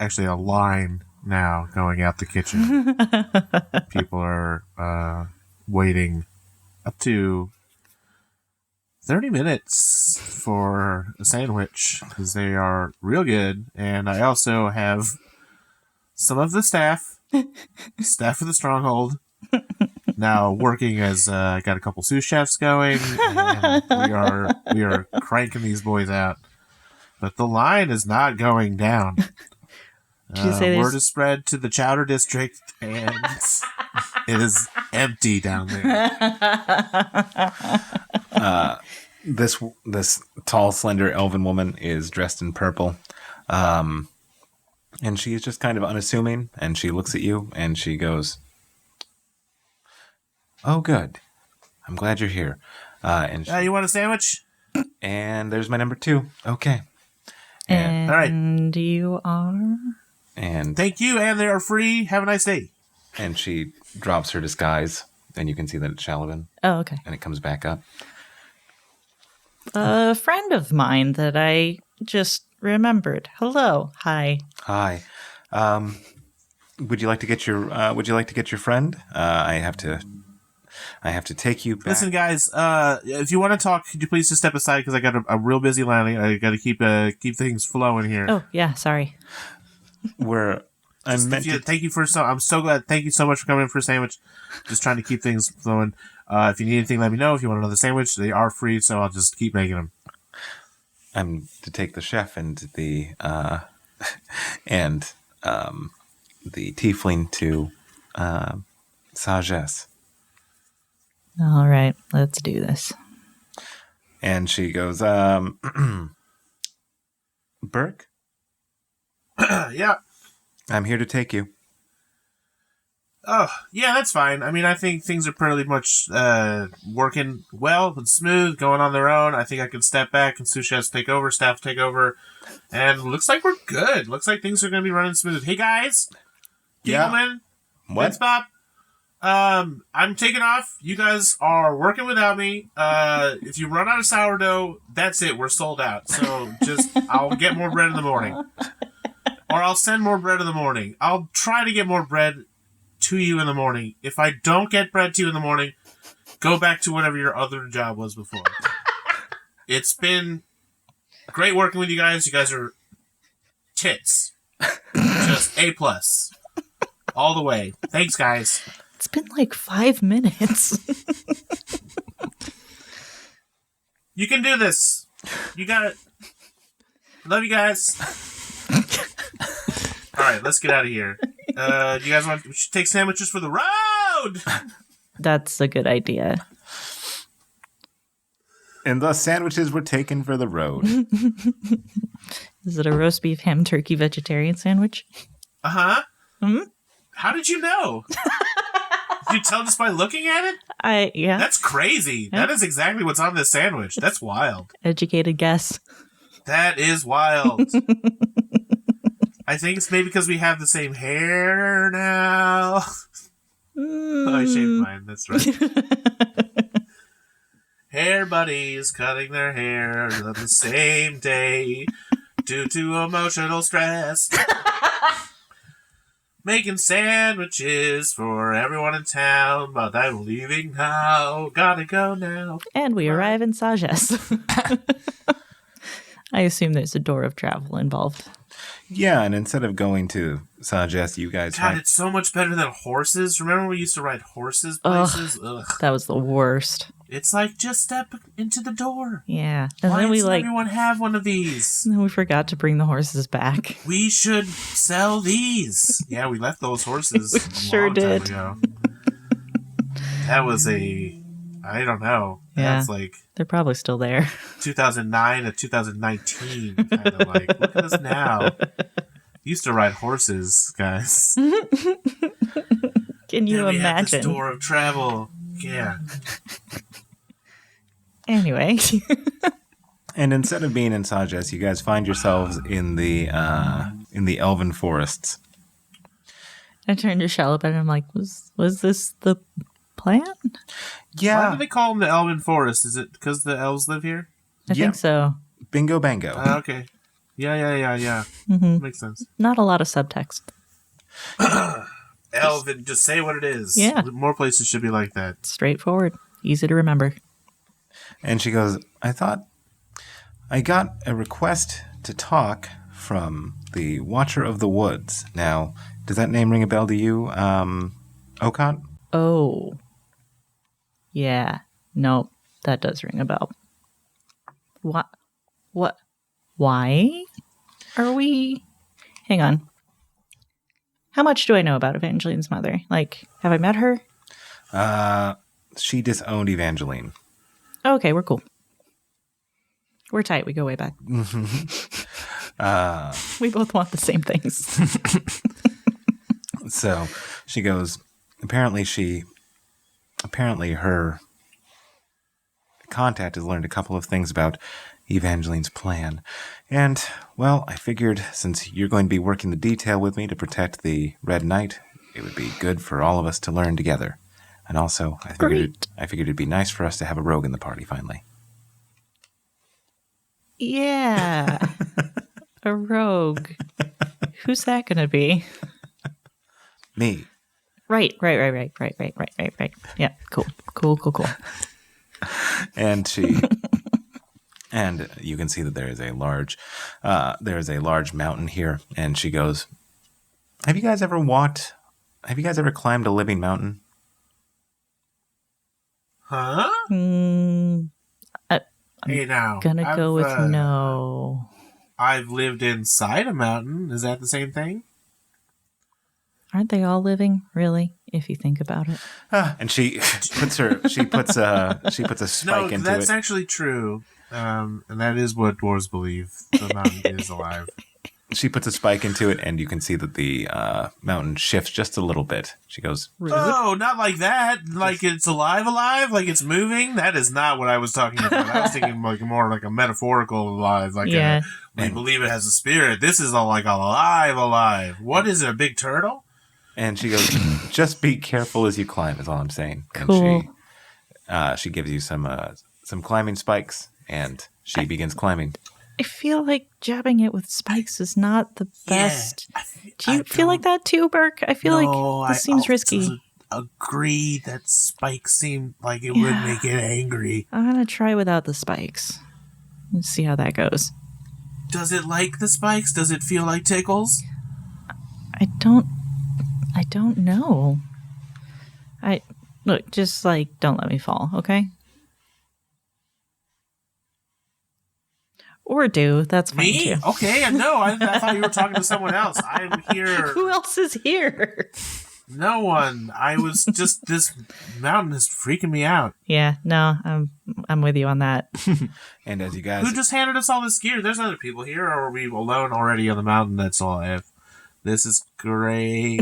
actually a line now going out the kitchen. People are waiting up to 30 minutes for a sandwich because they are real good. And I also have some of the staff of the Stronghold, now working as I got a couple sous chefs going, and we are cranking these boys out. But the line is not going down. Did you say Word is spread to the Chowder District, and it is empty down there. This tall, slender, elven woman is dressed in purple. And she's just kind of unassuming, and she looks at you, and she goes, "Oh, good. I'm glad you're here." You want a sandwich? And there's my number 2. Okay. And all right. You are? And Thank you, and they are free. Have a nice day. and she drops her disguise, and you can see that it's Shalabin, Oh, okay. and it comes back up. A friend of mine that I just remembered. Hello. Hi. Hi. Would you like to get your friend? I have to take you back. Listen, guys. If you want to talk, could you please just step aside because I got a real busy landing. I got to keep things flowing here. Oh, yeah. Sorry. Thank you I'm so glad. Thank you so much for coming in for a sandwich. Just trying to keep things flowing. If you need anything, let me know. If you want another sandwich, they are free, so I'll just keep making them. I'm to take the chef and the and the tiefling to Sagesse. All right, let's do this. And she goes, Burke, Yeah. I'm here to take you. Oh, yeah, that's fine. I mean, I think things are pretty much working well and smooth, going on their own. I think I can step back and Sushas take over, staff take over, and looks like we're good. Looks like things are going to be running smooth. Hey, guys. Yeah. Gentlemen. What? Vince Bob. I'm taking off. You guys are working without me. If you run out of sourdough, that's it. We're sold out. So I'll get more bread in the morning. Or I'll send more bread in the morning. I'll try to get more bread to you in the morning. If I don't get bread to you in the morning, go back to whatever your other job was before. It's been great working with you guys. You guys are tits. Just A+. All the way. Thanks, guys. It's been like 5 minutes. You can do this. You got it. Love you guys. All right, let's get out of here. Do you guys want to take sandwiches for the road? That's a good idea. And the sandwiches were taken for the road. Is it a roast beef, ham, turkey, vegetarian sandwich? Uh-huh. Hmm? How did you know? Did you tell just by looking at it? Yeah. That's crazy. Yeah. That is exactly what's on this sandwich. That's wild. Educated guess. That is wild. I think it's maybe because we have the same hair now. Oh, I shaved mine. That's right. Hair buddies cutting their hair on the same day due to emotional stress. Making sandwiches for everyone in town, but I'm leaving now. Gotta go now. And we arrive in Sagesse. I assume there's a door of travel involved. Yeah, and instead of going to Sagesse, you guys God, it's so much better than horses. Remember when we used to ride horses places? Ugh. That was the worst. It's like, just step into the door. Yeah. And Why then we doesn't everyone have one of these? then we forgot to bring the horses back. We should sell these. Yeah, we left those horses a Sure long time did. ago. That was I don't know. Yeah. That's like They're probably still there. 2009 to 2019. Kind of like, look at us now. Used to ride horses, guys. Can you Then we had this imagine? door of travel. Yeah. Anyway. And instead of being in Sagesse, you guys find yourselves in the elven forests. I turned to Shalabin and I'm like, was this the plan? Why Yeah, do they call them the Elven Forest? Is it because the elves live here? I think so. bingo bango. Okay. Yeah. Hmm. Makes sense. Not a lot of subtext. Elven, just say what it is. Yeah. More places should be like that. Straightforward. Easy to remember. And she goes, I thought I got a request to talk from the Watcher of the Woods. Now, does that name ring a bell to you, Okaat? Oh. Yeah. No, that does ring a bell. What? Why are we... Hang on. How much do I know about Evangeline's mother? Like, have I met her? She disowned Evangeline. Okay, we're cool. We're tight. We go way back. We both want the same things. So she goes, apparently her contact has learned a couple of things about Evangeline's plan. And, well, I figured since you're going to be working the detail with me to protect the Red Knight, it would be good for all of us to learn together. And also, I figured it'd be nice for us to have a rogue in the party finally. Yeah. A rogue. Who's that going to be? Me. Right. Yeah, cool. And she, and you can see that there is a large mountain here. And she goes, have you guys ever climbed a living mountain? Huh? Hey, now. Gonna go with no. I've lived inside a mountain. Is that the same thing? Aren't they all living, really, if you think about it? And she puts a spike No, into that's it. actually true. And that is what dwarves believe. The mountain is alive. She puts a spike into it, and you can see that the mountain shifts just a little bit. She goes, Oh, not like that. Like it's alive, like it's moving. That is not what I was talking about. I was thinking like more like a metaphorical alive. Like we believe it has a spirit. This is all like alive. What is it? A big turtle? and she goes, just be careful as you climb, is all I'm saying. Cool. And she gives you some climbing spikes, and she begins climbing. I feel like jabbing it with spikes is not the best. Yeah, Do you feel like that too, Burke? I feel like this seems risky. Agree that spikes seem like it would make it angry. I'm gonna try without the spikes. Let's see how that goes. Does it like the spikes? Does it feel like tickles? I don't know. Look, just like don't let me fall, okay? Or do. That's fine Me? too. Okay, no, I thought you were talking to someone else. I'm here. Who else is here? No one. I was just, this mountain is freaking me out. Yeah, no, I'm with you on that. And as you guys... Who just handed us all this gear? There's other people here, or are we alone already on the mountain? That's all I have. This is great.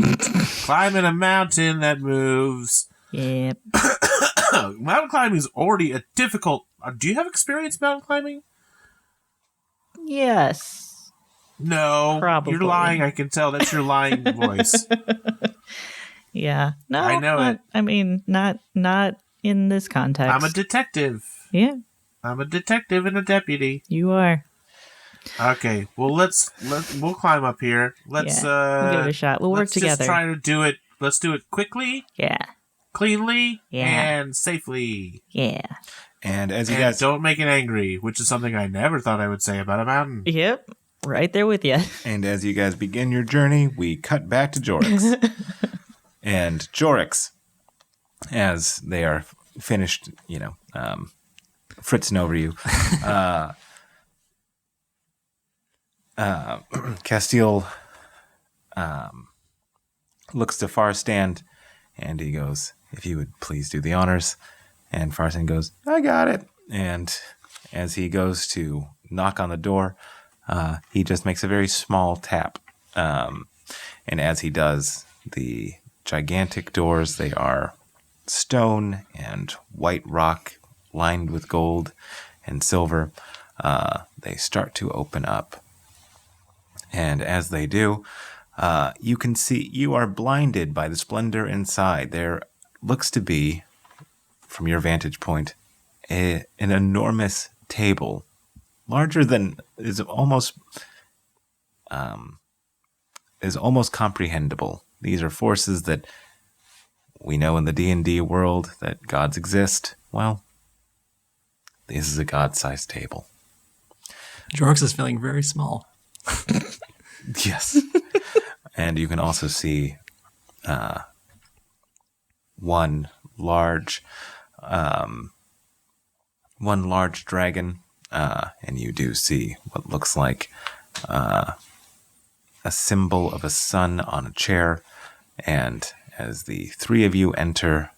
Climbing a mountain that moves. Yep. Mountain climbing is already a difficult... do you have experience mountain climbing? Yes. No. Probably. You're lying, I can tell. That's your lying voice. Yeah. No, I know it. I mean, not in this context. I'm a detective. Yeah, I'm a detective and a deputy. you are. Okay, well we'll climb up here. Let's We'll give it a shot. We'll work let's together. Just try to do it. Let's do it quickly, Yeah. cleanly, Yeah. and safely. Yeah. And as you And guys... don't make it angry, which is something I never thought I would say about a mountain. Yep. Right there with you. And as you guys begin your journey, we cut back to Jorrix. And Jorrix, as they are finished, fritzing over you, Castille looks to Farstand, and he goes, if you would please do the honors. And Farstand goes, I got it. And as he goes to knock on the door, he just makes a very small tap. And as he does, the gigantic doors, they are stone and white rock lined with gold and silver. They start to open up. And as they do, you can see, you are blinded by the splendor inside. There looks to be, from your vantage point, an enormous table, larger than is almost comprehensible. These are forces that we know in the D&D world that gods exist. Well, this is a god-sized table. Jorrix is feeling very small. Yes. And you can also see one large dragon, and you do see what looks like a symbol of a sun on a chair. And as the three of you enter,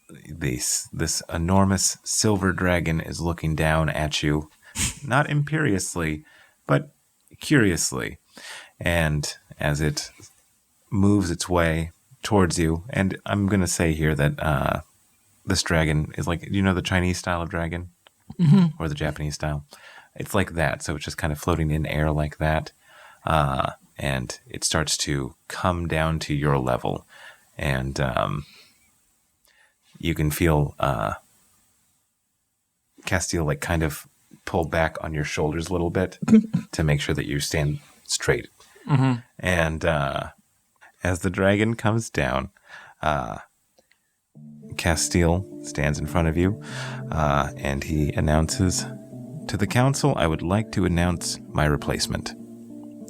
this enormous silver dragon is looking down at you, not imperiously, but curiously. And as it moves its way towards you, and I'm going to say here that this dragon is like, the Chinese style of dragon? Mm-hmm. Or the Japanese style? It's like that, so it's just kind of floating in air like that. And it starts to come down to your level. And you can feel Castille like kind of pull back on your shoulders a little bit to make sure that you stand straight. Mm-hmm. And as the dragon comes down, Castille stands in front of you, and he announces to the council, I would like to announce my replacement.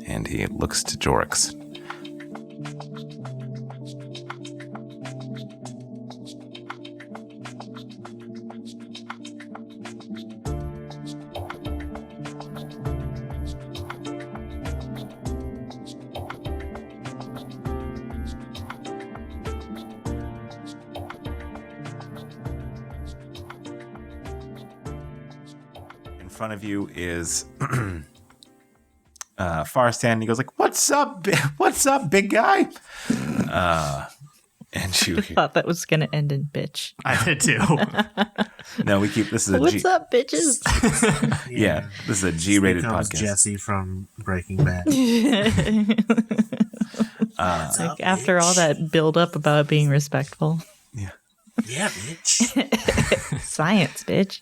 And he looks to Jorrix. front of you is Farstand. He goes like, "What's up? What's up, big guy?" And you Thought that was gonna end in bitch. I did too. no, we keep this is a What's G. up, bitches? Yeah, this is a G-rated Becomes podcast. Jesse from Breaking Bad. Like after all that build up about being respectful. Yeah, bitch. Science, bitch.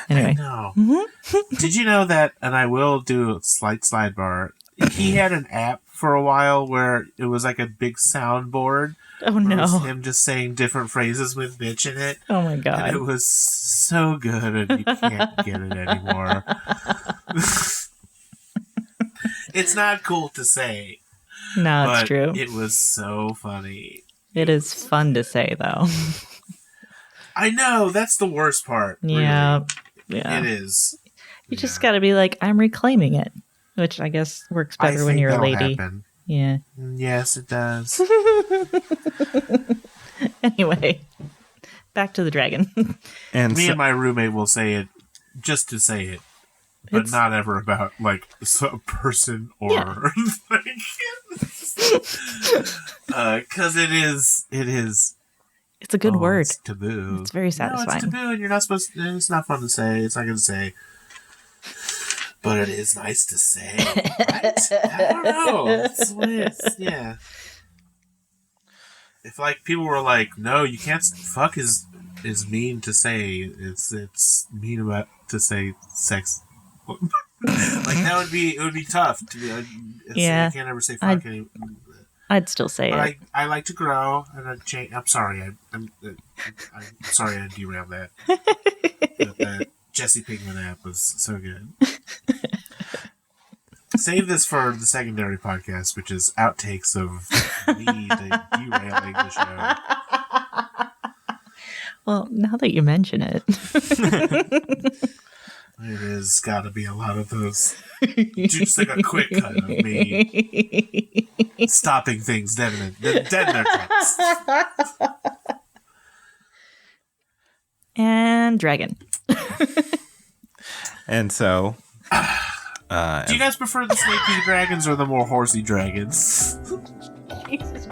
Anyway. No. Did you know that? And I will do a slight sidebar. He had an app for a while where it was like a big soundboard. Oh It no. was him just saying different phrases with bitch in it. Oh my And god. it was so good, and you can't get it anymore. It's not cool to say, No, but it's true. it was so funny. It is fun to say though. I know, that's the worst part. Really. Yeah. Yeah. It is. You just gotta be like, I'm reclaiming it. Which I guess works I better when think you're a that'll lady. happen. Yeah. Yes, it does. Anyway. Back to the dragon. And Me so, and my roommate will say it just to say it, but It's- not ever about like a person or Yeah. because it is It's a good word. It's taboo. It's very No, satisfying. it's taboo, and you're not supposed to. It's not fun to say. It's not good to say. But it is nice to say. Right? I don't know. It's weird. Yeah. If like people were like, "No, you can't." Fuck is mean to say. It's mean about to say sex. Like that would be tough to be. Yeah. I can't ever say fuck anymore. I'd still say But it. I like to grow and I change. I'm sorry. I'm sorry I derailed that. But that Jesse Pinkman app was so good. Save this for the secondary podcast, which is outtakes of me derailing the show. Well, now that you mention it. It has got to be a lot of those. Just like a quick cut of me stopping things dead in their tracks. And dragon. and so, Do you guys prefer the snaky dragons or the more horsey dragons? Jesus